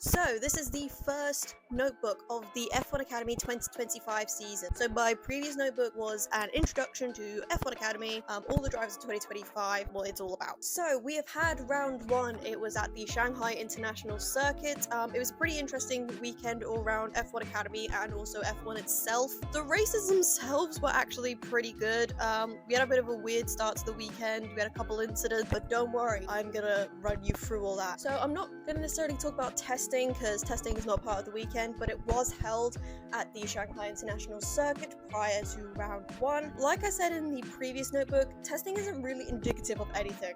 So, this is the first notebook of the F1 Academy 2025 season. So, my previous notebook was an introduction to F1 Academy, all the drivers of 2025, what it's all about. So, we have had round one. It was at the Shanghai International Circuit. It was a pretty interesting weekend all around F1 Academy and also F1 itself. The races themselves were actually pretty good. We had a bit of a weird start to the weekend. We had a couple incidents, but don't worry, I'm gonna run you through all that. So, I'm not gonna necessarily talk about testing because testing is not part of the weekend, but it was held at the Shanghai International Circuit prior to round one. Like I said in the previous notebook, testing isn't really indicative of anything.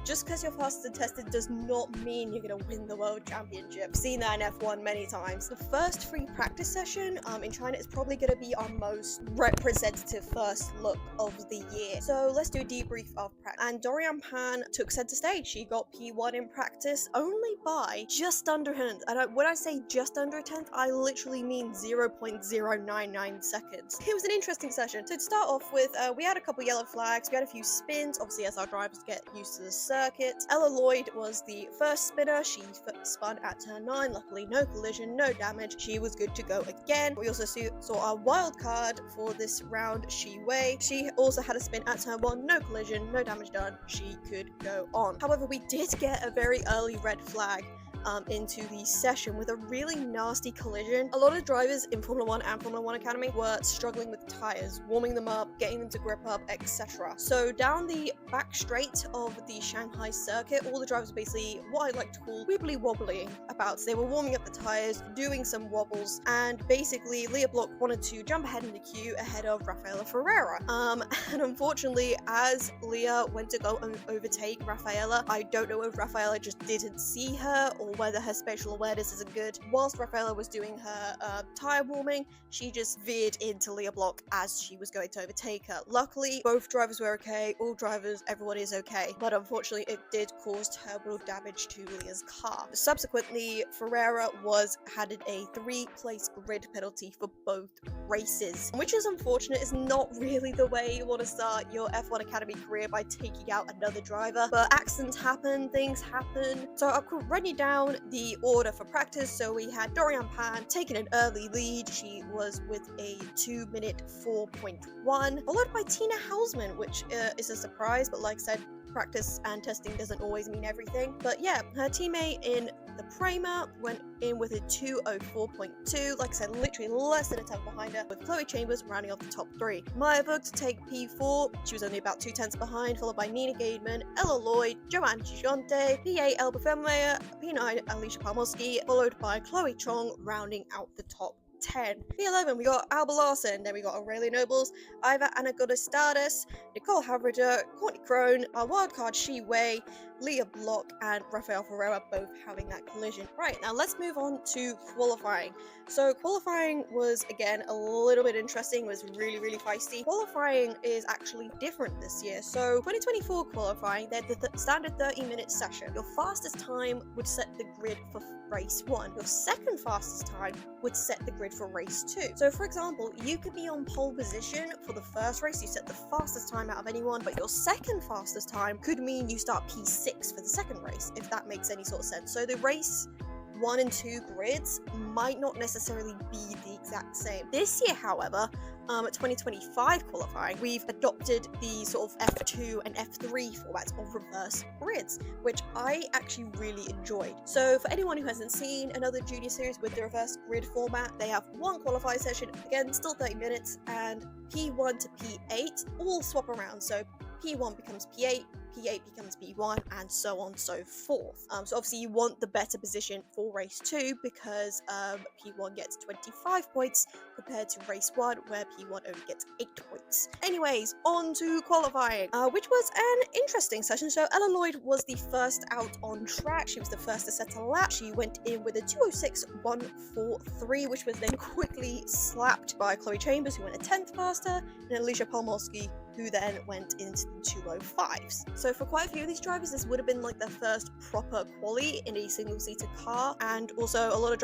Just because you're faster than tested does not mean you're going to win the world championship. I've seen that in F1 many times. The first free practice session in China is probably going to be our most representative first look of the year. So let's do a debrief of practice. And Dorian Pan took center stage. She got P1 in practice only by just under a tenth. And when I say just under a tenth, I literally mean 0.099 seconds. It was an interesting session. So to start off with, we had a couple yellow flags. We had a few spins, obviously as our drivers get used to the circuit. Ella Lloyd was the first spinner. She spun at turn 9. Luckily, no collision, no damage. She was good to go again. We also saw our wild card for this round, Shi Wei. She also had a spin at turn 1. No collision, no damage done. She could go on. However, we did get a very early red flag into the session with a really nasty collision. A lot of drivers in Formula 1 and Formula 1 Academy were struggling with tires, warming them up, getting them to grip up, etc. So down the back straight of the Shanghai circuit, all the drivers were basically what I like to call wibbly wobbling about. So they were warming up the tires, doing some wobbles, and basically Leah Block wanted to jump ahead in the queue ahead of Rafaela Ferreira. And unfortunately, as Leah went to go and overtake Rafaela, I don't know if Rafaela just didn't see her or whether her spatial awareness isn't good. Whilst Rafaela was doing her tire warming, she just veered into Leah Block as she was going to overtake her. Luckily, both drivers were okay, all drivers, everyone is okay, but unfortunately it did cause terrible damage to Leah's car. Subsequently, Ferreira was handed a 3-place grid penalty for both races, which is unfortunate. It's not really the way you want to start your F1 Academy career, by taking out another driver, but accidents happen, things happen. So I'll run you down the order for practice. So we had Dorian Pan taking an early lead. She was with a 2-minute 4.1, followed by Tina Hausman, which is a surprise, but like I said, practice and testing doesn't always mean everything. But yeah, her teammate in the Prima went in with a 2:04.2, like I said, literally less than a tenth behind her, with Chloe Chambers rounding off the top 3. Maya Book to take P4, she was only about 2 tenths behind, followed by Nina Gaidman, Ella Lloyd, Joanne Gigante, P8 Elba Femmeyer, P9 Alicia Palmoski, followed by Chloe Chong rounding out the top 10. P11, we got Alba Larson, then we got Aurelia Nobles, Iva Anagodostadis, Nicole Havrider, Courtney Crone, our wildcard Shi Wei, Leah Block, and Rafael Ferreira both having that collision. Right, now let's move on to qualifying. So qualifying was, again, a little bit interesting. It was really feisty. Qualifying is actually different this year. So 2024 qualifying, they're the standard 30-minute session. Your fastest time would set the grid for race 1. Your second fastest time would set the grid for race 2. So for example, you could be on pole position for the first race, you set the fastest time out of anyone, but your second fastest time could mean you start P6 for the second race, if that makes any sort of sense. So the race 1 and 2 grids might not necessarily be the exact same. This year, however, at 2025 qualifying, we've adopted the sort of F2 and F3 formats of reverse grids, which I actually really enjoyed. So for anyone who hasn't seen another junior series with the reverse grid format, they have one qualifying session, again, still 30 minutes, and P1 to P8 all swap around. So P1 becomes P8, P8 becomes P1, and so on and so forth. So obviously you want the better position for race 2 because P1 gets 25 points compared to race 1 where P1 only gets 8 points. Anyways, on to qualifying, which was an interesting session. So Ella Lloyd was the first out on track. She was the first to set a lap. She went in with a 2:06.143, which was then quickly slapped by Chloe Chambers, who went a tenth faster, and Alicia Palmoski, who then went into the 205s. So for quite a few of these drivers, this would have been like their first proper quali in a single-seater car, and also a lot of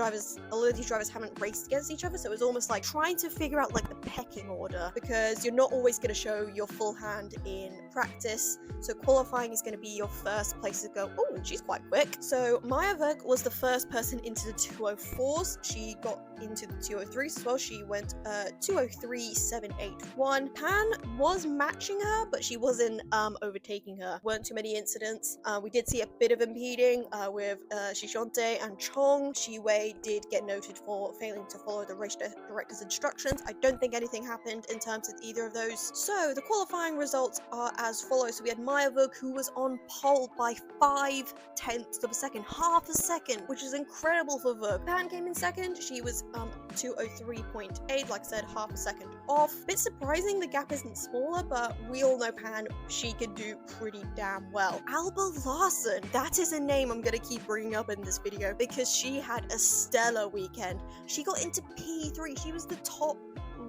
these drivers haven't raced against each other, so it was almost like trying to figure out like the pecking order, because you're not always going to show your full hand in practice. So qualifying is going to be your first place to go. Oh, she's quite quick. So Maya Verk was the first person into the 204s. She got into the 203s as well. She went 203.781. Pan was matching her, but she wasn't overtaking her. Weren't too many incidents. We did see a bit of impeding with Shishonte and Chong. Shiwei did get noted for failing to follow the race director's instructions. I don't think anything happened in terms of either of those. So the qualifying results are as follows. So we had Maya Verk, who was on pole by 0.5 of a second, half a second, which is incredible for Verk. Pan came in second. She was 203.8, like I said, half a second off. Bit surprising the gap isn't smaller, but we all know Pan, she can do pretty damn well. Alba Larson, that is a name I'm gonna keep bringing up in this video because she had a stellar weekend. She got into P3. She was the top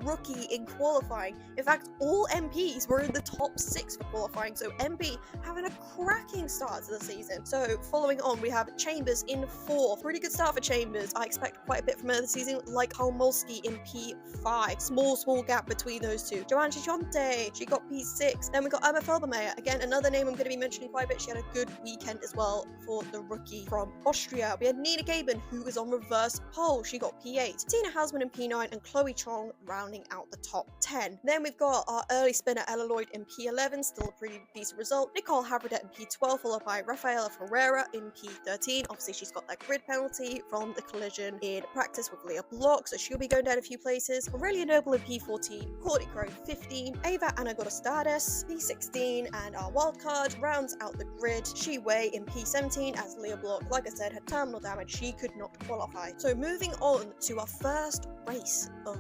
rookie in qualifying. In fact, all MPs were in the top 6 for qualifying, so MP having a cracking start to the season. So following on, we have Chambers in 4th. Pretty good start for Chambers. I expect quite a bit from her this season, like Holmolsky in P5. Small gap between those two. Joanne Chichonte, she got P6. Then we got Emma Felbermeyer, again another name I'm going to be mentioning quite a bit. She had a good weekend as well for the rookie from Austria. We had Nina Gaben, who was on reverse pole. She got P8. Tina Hausman in P9, and Chloe Chong rounding out the top 10. Then we've got our early spinner Ella Lloyd in P11, still a pretty decent result. Nicole Havradet in P12, followed by Rafaela Ferreira in P13. Obviously, she's got that grid penalty from the collision in practice with Leah Block, so she'll be going down a few places. Aurelia Noble in P14, Courtney Crowe 15, Ava Anagorostades P16, and our wildcard rounds out the grid. Shi Wei in P17, as Leah Block, like I said, had terminal damage. She could not qualify. So moving on to our first race of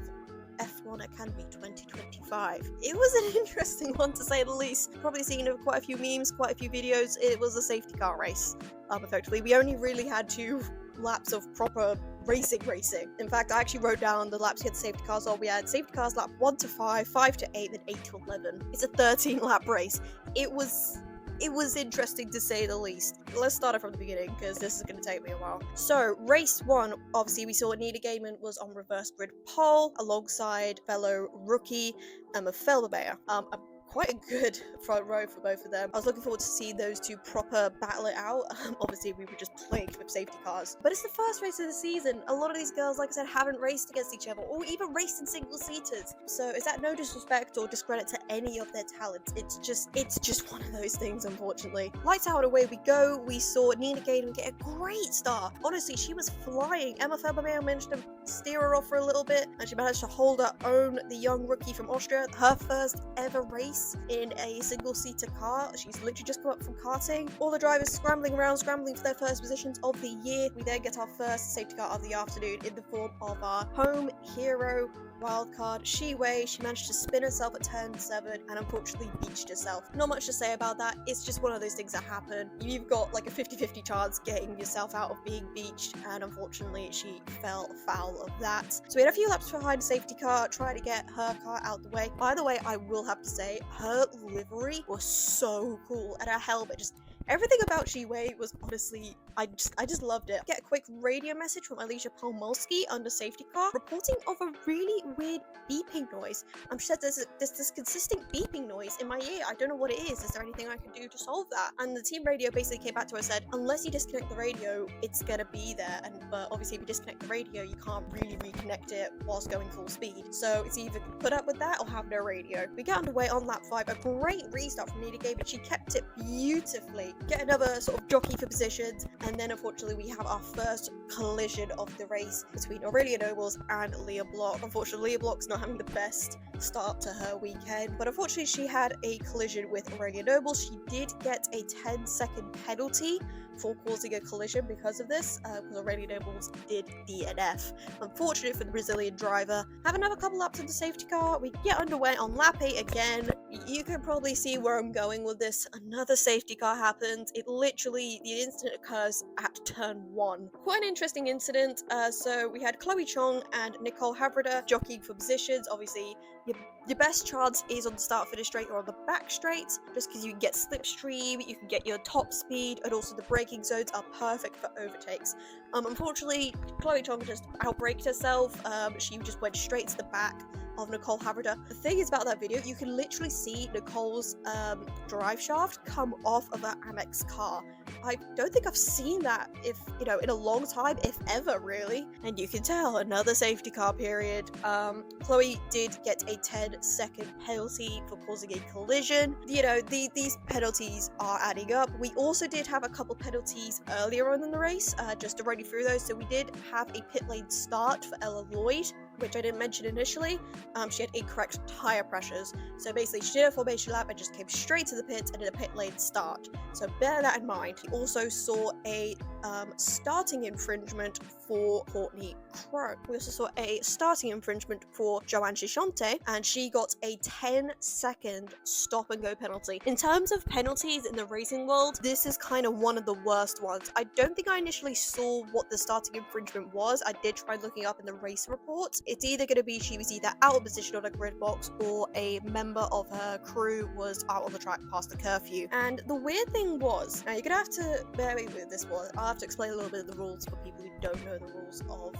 F1 Academy 2025. It was an interesting one, to say the least. Probably seen quite a few memes, quite a few videos. It was a safety car race. Effectively, we only really had 2 laps of proper racing. In fact, I actually wrote down the laps we had safety cars on. We had safety cars lap 1 to 5, 5 to 8, then 8 to 11. It's a 13-lap race. It was interesting, to say the least. Let's start it from the beginning, because this is going to take me a while. So, race 1, obviously we saw Nina Gaiman was on reverse grid pole, alongside fellow rookie Emma Felbermeyer. Quite a good front row for both of them. I was looking forward to see those two proper battle it out. Obviously, we were just plagued with safety cars. But it's the first race of the season. A lot of these girls, like I said, haven't raced against each other, or even raced in single-seaters. So is that no disrespect or discredit to any of their talents? It's just one of those things, unfortunately. Lights out, away we go. We saw Nina Gaiman get a great start. Honestly, she was flying. Emma Felbermeyer managed to steer her off for a little bit, and she managed to hold her own, the young rookie from Austria. Her first ever race in a single-seater car. She's literally just come up from karting. All the drivers scrambling for their first positions of the year. We then get our first safety car of the afternoon in the form of our home hero wildcard, Shi Wei. She managed to spin herself at turn 7 and unfortunately beached herself. Not much to say about that. It's just one of those things that happen. You've got like a 50-50 chance getting yourself out of being beached, and unfortunately she fell foul of that. So we had a few laps behind safety car, trying to get her car out the way. By the way, I will have to say, her livery was so cool, and her helmet, just everything about Shi Wei was honestly, I just loved it. Get a quick radio message from Alicia Pomolsky under safety car, reporting of a really weird beeping noise. She said there's this consistent beeping noise in my ear. I don't know what it is. Is there anything I can do to solve that? And the team radio basically came back to her and said, unless you disconnect the radio, it's gonna be there. But obviously if you disconnect the radio, you can't really reconnect it whilst going full speed. So it's either put up with that or have no radio. We get underway on lap 5. A great restart from Nina Gaiman. She kept it beautifully. Get another sort of jockey for positions, and then unfortunately we have our first collision of the race between Aurelia Nobles and Leah Block. Unfortunately, Leah Block's not having the best start to her weekend, but unfortunately she had a collision with Aurelia Nobles. She did get a 10-second penalty for causing a collision because of this, because Aurelia Nobles did DNF. Unfortunate for the Brazilian driver. Have another couple laps in the safety car. We get underway on lap 8 again. You can probably see where I'm going with this. Another safety car happens. The incident occurs at turn 1. Quite an interesting incident. So we had Chloe Chong and Nicole Havrida jockeying for positions. Obviously, your best chance is on the start finish straight or on the back straight, just because you can get slipstream, you can get your top speed, and also the braking zones are perfect for overtakes. Unfortunately, Chloe Chong just outbraked herself. She just went straight to the back of Nicole Havrida. The thing is about that video, you can literally see Nicole's drive shaft come off of her Amex car. I don't think I've seen that in a long time, if ever, really. And you can tell, another safety car period. Chloe did get a 10-second penalty for causing a collision. These penalties are adding up. We also did have a couple penalties earlier on in the race, just to run you through those. So we did have a pit lane start for Ella Lloyd, which I didn't mention initially. She had incorrect tire pressures. So basically, she did a formation lap and just came straight to the pits and did a pit lane start. So bear that in mind. We also saw a starting infringement for Courtney Crowe. We also saw a starting infringement for Joanne Shishante, and she got a 10-second stop and go penalty. In terms of penalties in the racing world, this is kind of one of the worst ones. I don't think I initially saw what the starting infringement was. I did try looking up in the race report. It's either going to be she was either out of position on a grid box or a member of her crew was out on the track past the curfew. And the weird thing was, now you're going to have to bear with this one, I'll have to explain a little bit of the rules for people who don't know the rules of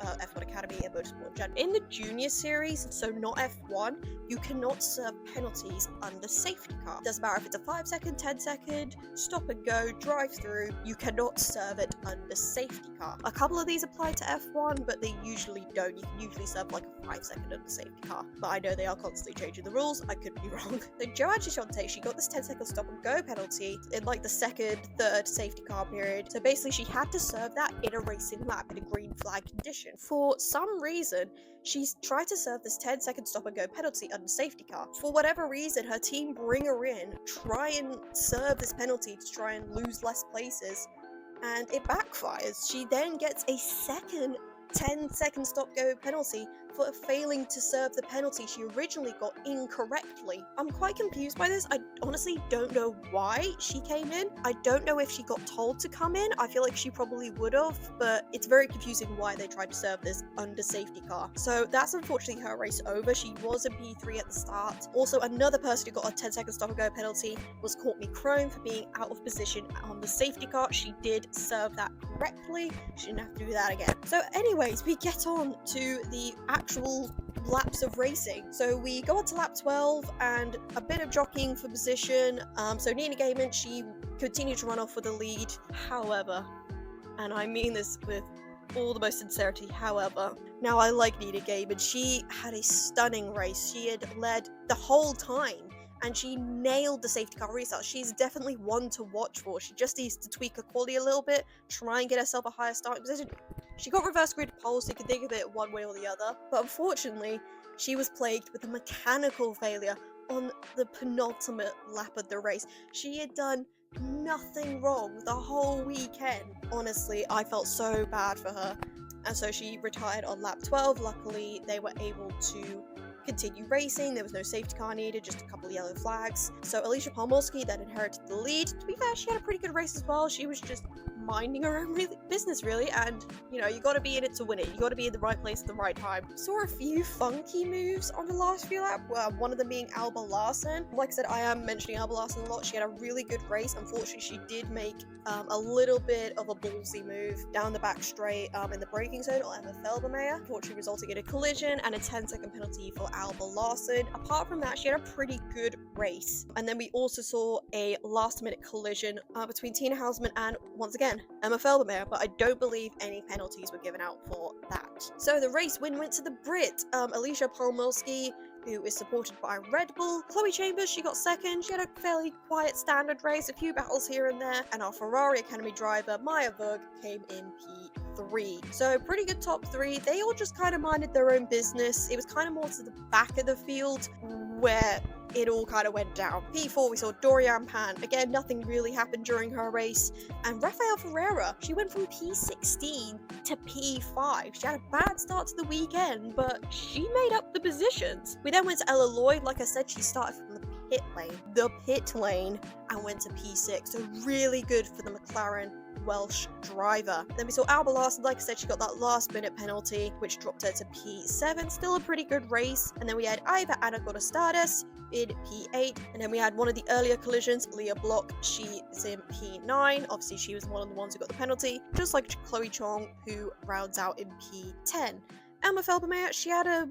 F1 Academy and motorsport in general. In the junior series, so not F1, you cannot serve penalties under safety car. Doesn't matter if it's a 5-second, 10-second, stop and go, drive through, you cannot serve it under safety car. A couple of these apply to F1, but they usually don't. You can usually serve like a 5-second under safety car. But I know they are constantly changing the rules, I could be wrong. So Joanne Shishante, she got this 10-second stop and go penalty in like the second, third safety car period. So basically she had to serve that in a racing lap in a green flag condition. For some reason, she's tried to serve this 10-second stop and go penalty under safety car. For whatever reason, her team bring her in, try and serve this penalty to try and lose less places, and it backfires. She then gets a second 10-second stop go penalty for failing to serve the penalty she originally got incorrectly. I'm quite confused by this. I honestly don't know why she came in. I don't know if she got told to come in. I feel like she probably would have, but it's very confusing why they tried to serve this under safety car. So that's unfortunately her race over. She was in P3 at the start. Also, another person who got a 10-second stop and go penalty was Courtney Crowe for being out of position on the safety car. She did serve that correctly. She didn't have to do that again. So anyways, we get on to the actual laps of racing. So we go on to lap 12 and a bit of jockeying for position. So Nina Gaiman, she continued to run off with the lead. However, and I mean this with all the most sincerity, however, now I like Nina Gaiman. She had a stunning race. She had led the whole time, and she nailed the safety car restart. She's definitely one to watch for. She just needs to tweak her quality a little bit, try and get herself a higher starting position. She got reverse grid pole, so you can think of it one way or the other. But unfortunately, she was plagued with a mechanical failure on the penultimate lap of the race. She had done nothing wrong the whole weekend. Honestly, I felt so bad for her. And so she retired on lap 12. Luckily, they were able to continue racing. There was no safety car needed, just a couple of yellow flags. So Alicia Pomorski then inherited the lead. To be fair, she had a pretty good race as well. She was just minding her own business, really, and you gotta be in it to win it. You gotta be in the right place at the right time. Saw a few funky moves on the last few laps, one of them being Alba Larson. Like I said, I am mentioning Alba Larson a lot. She had a really good race. Unfortunately, she did make a little bit of a ballsy move down the back straight in the braking zone on Emma Felbermayer, unfortunately resulting in a collision and a 10-second penalty for Alba Larson. Apart from that, she had a pretty good race. And then we also saw a last-minute collision between Tina Hausman and, once again, Emma Felbermayer, but I don't believe any penalties were given out for that. So the race win went to the Brit, Alicia Pomorski, who is supported by Red Bull. Chloe Chambers, she got second. She had a fairly quiet standard race, a few battles here and there, and our Ferrari Academy driver, Maya Vug, came in 3. So pretty good top 3. They all just kind of minded their own business. It was kind of more to the back of the field where it all kind of went down. P4, we saw Dorian Pan. Again, nothing really happened during her race. And Rafael Ferreira, she went from P16 to P5. She had a bad start to the weekend, but she made up the positions. We then went to Ella Lloyd. Like I said, she started from the pit lane, and went to P6. So really good for the McLaren Welsh driver. Then we saw Alba Larson. Like I said, she got that last minute penalty, which dropped her to P7. Still a pretty good race. And then we had Iva Anagorastadis in P8. And then we had one of the earlier collisions, Leah Block. She is in P9. Obviously, she was one of the ones who got the penalty, just like Chloe Chong, who rounds out in P10. Emma Felbermeyer, she had a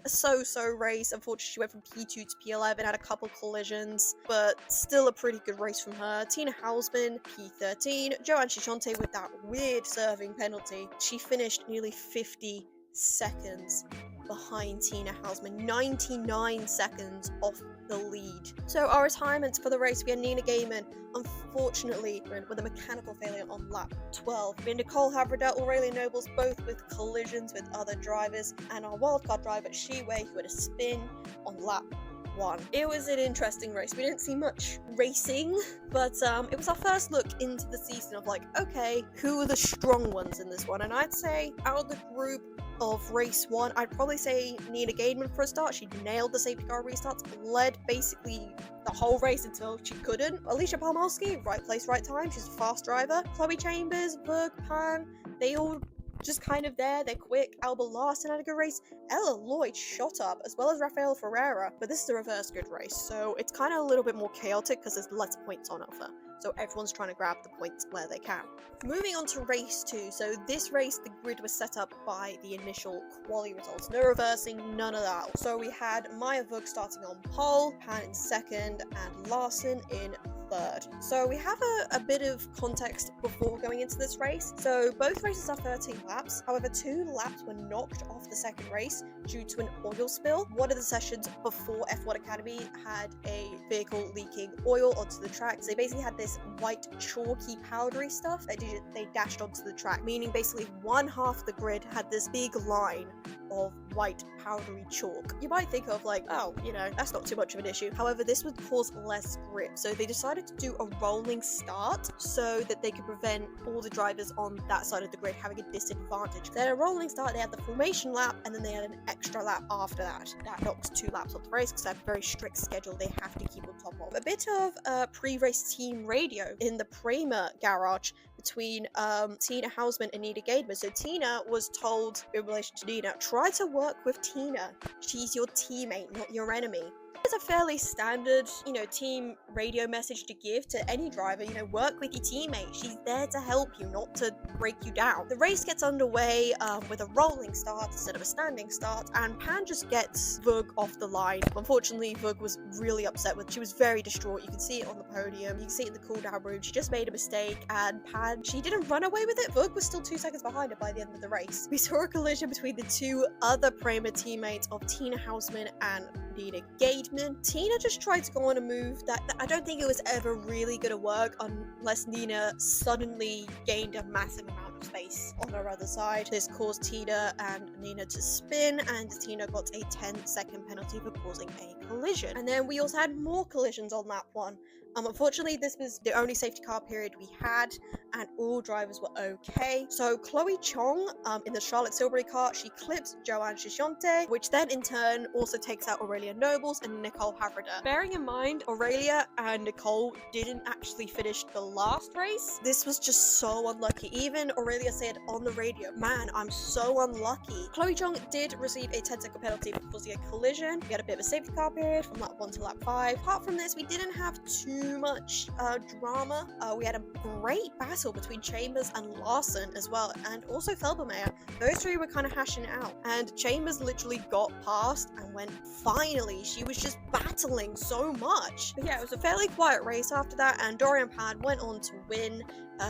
so-so race. Unfortunately, she went from P2 to P11, had a couple collisions, but still a pretty good race from her. Tina Hausman, P13. Joanne Shishante with that weird serving penalty. She finished nearly 50 seconds behind Tina Hausman, 99 seconds off the lead. So our retirements for the race, we had Nina Gaiman, unfortunately, with a mechanical failure on lap 12. We had Nicole Havrida, Aurelia Nobles, both with collisions with other drivers, and our wildcard driver, Shiwei, who had a spin on lap 1. It was an interesting race. We didn't see much racing, but it was our first look into the season of like, okay, who are the strong ones in this one? And I'd say out of the group of race 1, I'd probably say Nina Gaidman for a start. She nailed the safety car restarts, led basically the whole race until she couldn't. Alicia Palmowski, right place, right time. She's a fast driver. Chloe Chambers, Berg, Pan, they all just kind of there. They're quick. Alba Larson had a good race. Ella Lloyd shot up, as well as Rafael Ferreira, but this is a reverse good race, so it's kind of a little bit more chaotic because there's less points on offer. So everyone's trying to grab the points where they can. Moving on to race 2. So this race, the grid was set up by the initial quali results. No reversing, none of that. So we had Maya Vug starting on pole, Pan in second, and Larson in third. So we have a bit of context before going into this race. So both races are 13 laps. However, 2 laps were knocked off the second race due to an oil spill. One of the sessions before F1 Academy had a vehicle leaking oil onto the track. So they basically had this white chalky powdery stuff that they dashed onto the track, meaning basically one half of the grid had this big line of white powdery chalk. You might think of like, oh, you know, that's not too much of an issue. However, this would cause less grip. So they decided to do a rolling start so that they could prevent all the drivers on that side of the grid having a disadvantage. They had a rolling start, they had the formation lap, and then they had an extra lap after that. That knocks 2 laps off the race because they have a very strict schedule they have to keep on top of. A bit of pre-race team radio in the Prema garage between Tina Hausman and Nina Gaidman. So Tina was told in relation to Nina, try to work with Tina. She's your teammate, not your enemy. It's a fairly standard, team radio message to give to any driver. Work with your teammate. She's there to help you, not to break you down. The race gets underway with a rolling start instead of a standing start, and Pan just gets Vug off the line. Unfortunately, Vug was really upset she was very distraught. You can see it on the podium. You can see it in the cool-down room. She just made a mistake, and Pan, she didn't run away with it. Vug was still 2 seconds behind her by the end of the race. We saw a collision between the 2 other Prema teammates of Tina Hausman and Nina Gaidman. Tina just tried to go on a move that I don't think it was ever really going to work unless Nina suddenly gained a massive amount of space on her other side. This caused Tina and Nina to spin, and Tina got a 10-second penalty for causing a collision. And then we also had more collisions on lap 1. Unfortunately, this was the only safety car period we had, and all drivers were okay. So Chloe Chong, in the Charlotte Silbury car, she clips Joanne Shishante, which then in turn also takes out Aurelia Nobles and Nicole Havrida. Bearing in mind, Aurelia and Nicole didn't actually finish the last race. This was just so unlucky. Even Aurelia said on the radio, man, I'm so unlucky. Chloe Chong did receive a 10-second penalty for causing a collision. We had a bit of a safety car period from lap 1 to lap 5. Apart from this, we didn't have too much drama. We had a great battle between Chambers and Larson as well, and also Felbermeyer. Those 3 were kind of hashing it out, and Chambers literally got past and went, finally. She was just battling so much. But yeah, it was a fairly quiet race after that, and Dorian Pan went on to win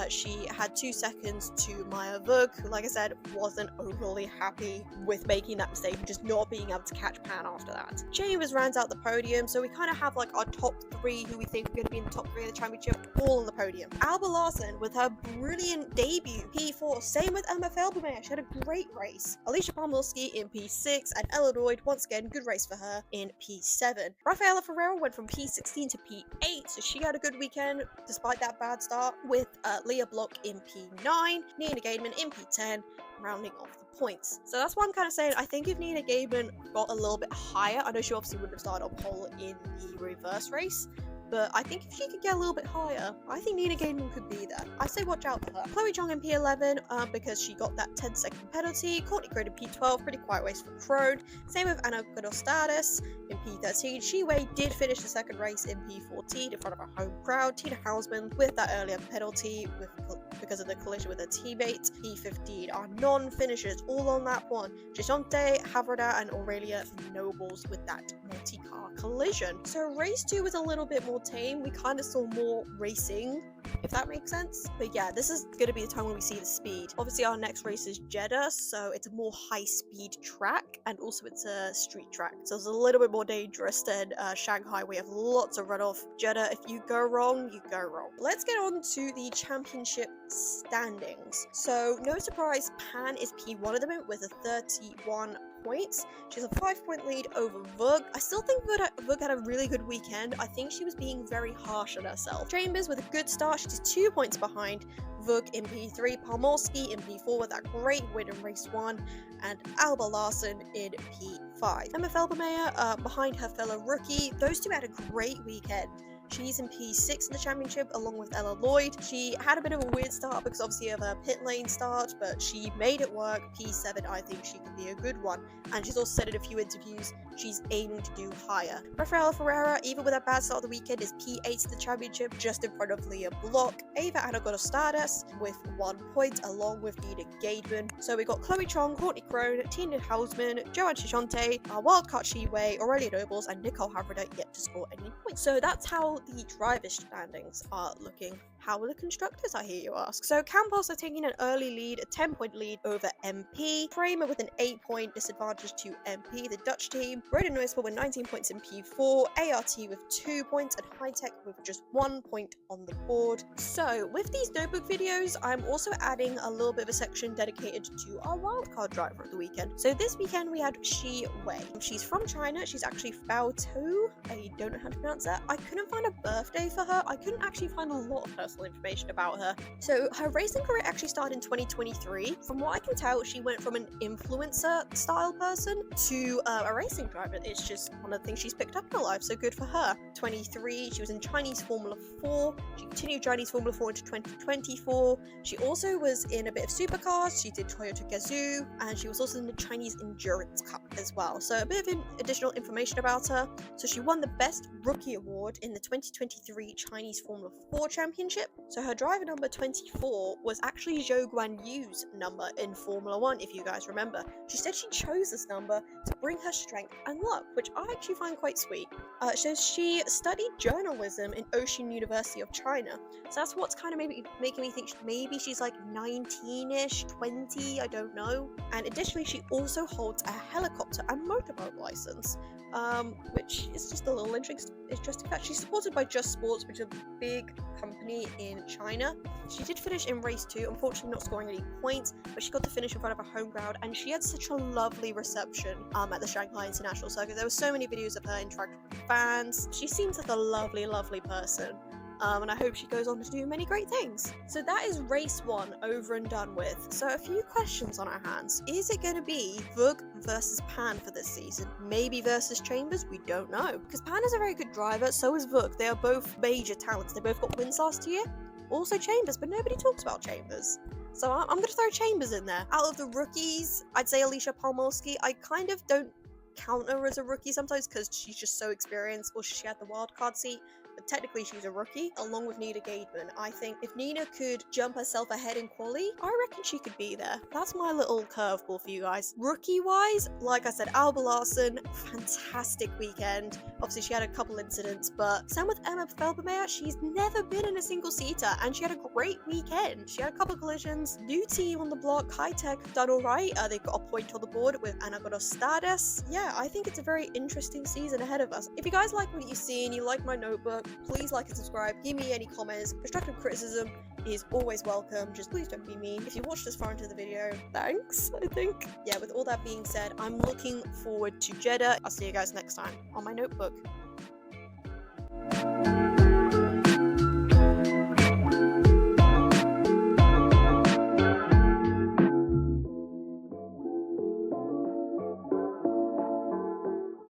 She had 2 seconds to Maya Vug, who, like I said, wasn't overly happy with making that mistake, just not being able to catch Pan after that. Chambers rounds out the podium, so we kind of have like our top 3 who we think are going to be in the top 3 of the championship all on the podium. Alba Larson with her brilliant debut, P4. Same with Emma Felbermeyer, she had a great race. Alicia Pomorski in P6, and Ella Lloyd, once again, good race for her in P7. Rafaela Ferreira went from P16 to P8, so she had a good weekend despite that bad start, with Leah Block in P9, Nina Gaidman in P10, rounding off the points. So that's what I'm kind of saying. I think if Nina Gaidman got a little bit higher, I know she obviously wouldn't have started on pole in the reverse race, but I think if she could get a little bit higher, I think Nina Gaidman could be there. I say watch out for her. Chloe Chong in P11 because she got that 10-second penalty. Courtney Crone in P12, pretty quiet race for Crone. Same with Anna Godostaris in P13. Shi Wei did finish the second race in P14 in front of a home crowd. Tina Hausman with that earlier penalty because of the collision with her teammate. P15 are non-finishers all on that one. Gisante, Havrada, and Aurelia Nobles with that multi-car collision. So race 2 was a little bit more tame. We kind of saw more racing, if that makes sense. But yeah, this is going to be the time when we see the speed. Obviously our next race is Jeddah, so it's a more high-speed track, and also it's a street track, so it's a little bit more dangerous than Shanghai. We have lots of runoff. Jeddah, if you go wrong, you go wrong. Let's get on to the championship standings. So no surprise, Pan is P1 at the moment with a 31 points. She's a 5-point lead over Vug. I still think Vug had a really good weekend. I think she was being very harsh on herself. Chambers with a good start. She's 2 points behind Vug in P3, Pomorski in P4 with that great win in race 1, and Alba Larson in P5. Emma Felbermeyer behind her fellow rookie. Those two had a great weekend. She's in P6 in the championship along with Ella Lloyd. She had a bit of a weird start because obviously of her pit lane start, but she made it work. P7, I think she could be a good one. And she's also said in a few interviews she's aiming to do higher. Rafaela Ferreira, even with a bad start of the weekend, is P8 in the championship, just in front of Leah Block. Ava Anagonostadas with 1 point along with Nina Gaidman. So we got Chloe Chong, Courtney Crone, Tina Hausman, Joanne Shishante, Wildcard Shi Wei, Aurelia Nobles, and Nicole Havrada yet to score any points. So that's how the driver standings are looking. How are the constructors, I hear you ask? So Campos are taking an early lead, a 10-point lead over MP. Kramer with an 8-point disadvantage to MP, the Dutch team. Roden Noiseball with 19 points in P4. ART with 2 points, and High Tech with just 1 point on the board. So with these notebook videos, I'm also adding a little bit of a section dedicated to our wildcard driver of the weekend. So this weekend we had Shi Wei. She's from China. She's actually Baotou. I don't know how to pronounce that. I couldn't find a birthday for her. I couldn't actually find a lot of personal information about her. So her racing career actually started in 2023. From what I can tell, she went from an influencer style person to a racing driver. It's just one of the things she's picked up in her life, so good for her. 23, she was in Chinese Formula 4. She continued Chinese Formula 4 into 2024. She also was in a bit of supercars. She did Toyota Gazoo, and she was also in the Chinese Endurance Cup as well. So a bit of additional information about her. So she won the Best Rookie Award in the 2023 Chinese Formula 4 Championship. So her driver number 24 was actually Zhou Guanyu's number in Formula 1, if you guys remember. She said she chose this number to bring her strength and luck, which I actually find quite sweet. So she studied journalism in Ocean University of China. So that's what's kind of maybe making me think maybe she's like 19-ish, 20, I don't know. And additionally, she also holds a helicopter and motorboat license, which is just a little interesting fact. She's supported by Just Sports, which is a big company in China. She did finish in race 2, unfortunately not scoring any points, but she got to finish in front of a home crowd, and she had such a lovely reception at the Shanghai International Circuit. There were so many videos of her interacting with fans. She seems like a lovely, lovely person. And I hope she goes on to do many great things. So that is race 1 over and done with. So a few questions on our hands. Is it going to be Vug versus Pan for this season? Maybe versus Chambers? We don't know. Because Pan is a very good driver, so is Vug. They are both major talents. They both got wins last year. Also Chambers, but nobody talks about Chambers. So I'm going to throw Chambers in there. Out of the rookies, I'd say Alicia Pomorski. I kind of don't count her as a rookie sometimes because she's just so experienced, or she had the wildcard seat. but technically she's a rookie, along with Nina Gademan. I think if Nina could jump herself ahead in quali, I reckon she could be there. That's my little curveball for you guys. Rookie-wise, like I said, Alba Larson, fantastic weekend. Obviously, she had a couple incidents, but same with Emma Felbermeyer, she's never been in a single-seater, and she had a great weekend. She had a couple collisions. New team on the block, High Tech, done alright. They've got a point on the board with Inaugural status. Yeah, I think it's a very interesting season ahead of us. If you guys like what you've seen, you like my notebook, please like and subscribe. Give me any comments. Constructive criticism is always welcome. Just please don't be mean. If you watched this far into the video, thanks, I think. Yeah, with all that being said, I'm looking forward to Jeddah. I'll see you guys next time on my notebook.